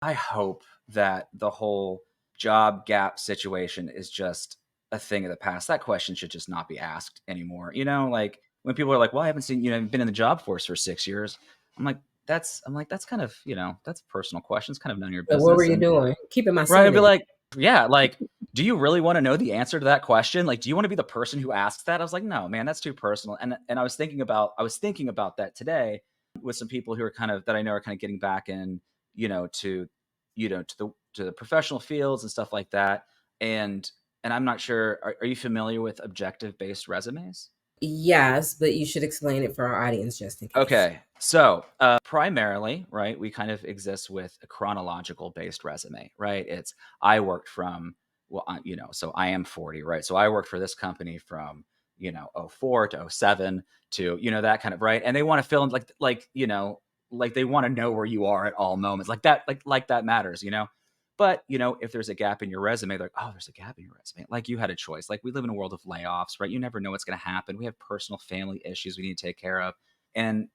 I hope that the whole job gap situation is just a thing of the past. That question should just not be asked anymore. Like when people are like, "Well, I haven't seen, been in the job force for 6 years." I'm like, that's kind of, that's a personal question. It's kind of none of your But what were business. you And doing? Keeping my right, I'd be sanity. like, yeah, like, do you really want to know the answer to that question? Like, do you want to be the person who asks that? I was like, no, man, that's too personal. And I was thinking about that today with some people who are kind of that I know are kind of getting back in, to to the professional fields and stuff like that. And and I'm not sure. Are you familiar with objective based resumes? Yes, but you should explain it for our audience just in case. Okay. So, primarily, right, we kind of exist with a chronological based resume, right? I worked from, well, so I am 40, right? So I worked for this company from, '04 to '07 to, that kind of, right? And they want to fill in like they want to know where you are at all moments. Like that, like that matters. But, if there's a gap in your resume, they're like, oh, there's a gap in your resume. Like you had a choice. Like we live in a world of layoffs, right? You never know what's going to happen. We have personal family issues we need to take care of. And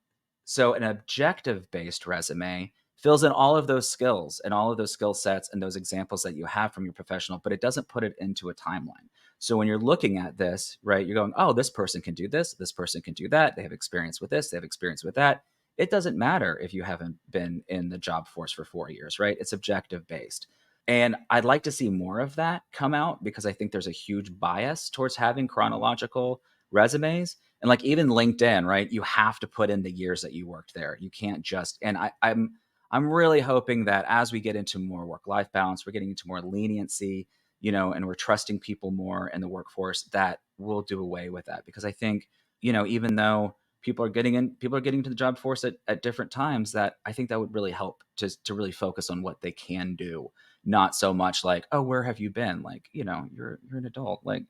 so an objective based resume fills in all of those skills and all of those skill sets and those examples that you have from your professional, but it doesn't put it into a timeline. So when you're looking at this, right, you're going, oh, this person can do this person can do that. They have experience with this, they have experience with that. It doesn't matter if you haven't been in the job force for 4 years, right? It's objective based. And I'd like to see more of that come out because I think there's a huge bias towards having chronological resumes. And like even LinkedIn, right? You have to put in the years that you worked there. You can't just, and I'm really hoping that as we get into more work-life balance, we're getting into more leniency, and we're trusting people more in the workforce, that we'll do away with that. Because I think, even though people are getting to the job force at different times, that I think that would really help to really focus on what they can do, not so much like, oh, where have you been? Like, you're an adult. Like,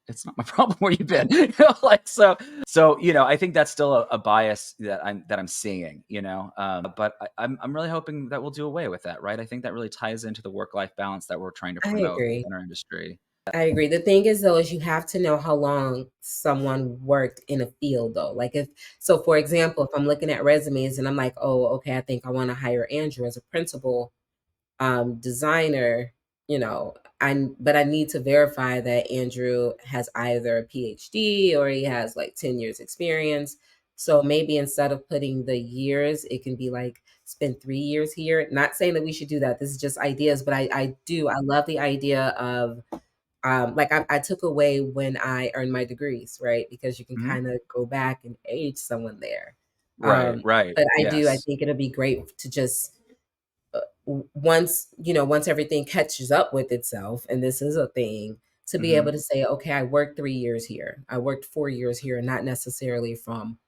it's not my problem where you've been. Like, so I think that's still a bias that I'm seeing. But I'm really hoping that we'll do away with that. Right? I think that really ties into the work-life balance that we're trying to I promote agree. in our industry. I agree. The thing is though, is you have to know how long someone worked in a field though. Like if so for example, if I'm looking at resumes and I'm like, oh, okay, I think I want to hire Andrew as a principal designer, but I need to verify that Andrew has either a PhD or he has like 10 years experience. So maybe instead of putting the years, it can be like spend 3 years here. Not saying that we should do that. This is just ideas, but I love the idea of like I took away when I earned my degrees, right? Because you can Mhm. kind of go back and age someone there. Right. Right. But I Yes. think it'll be great to just once everything catches up with itself, and this is a thing, to be able Hmm. to say, okay, I worked 3 years here, I worked 4 years here, and not necessarily from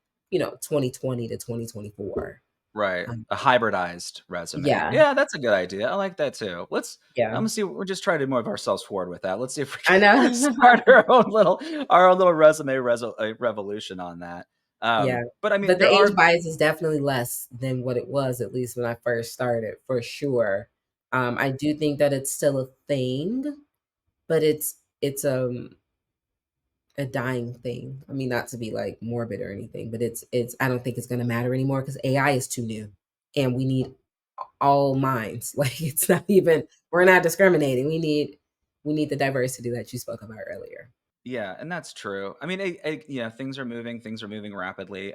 2020 to 2024. Right. Um, A hybridized resume. yeah, Yeah, that's a good idea. I like that too. yeah, I'm gonna see. We're just trying to move ourselves forward with that. Let's see if we I can know. start our own little resume revolution on that. Yeah, But I mean, but the there age are. bias is definitely less than what it was, at least when I first started, for sure. I do think that it's still a thing, but it's a dying thing. I mean, not to be like morbid or anything, but it's I don't think it's gonna matter anymore because AI is too new, and we need all minds. Like it's not even we're not discriminating. We need the diversity that you spoke about earlier. Yeah, and that's true. I mean, things are moving. Things are moving rapidly.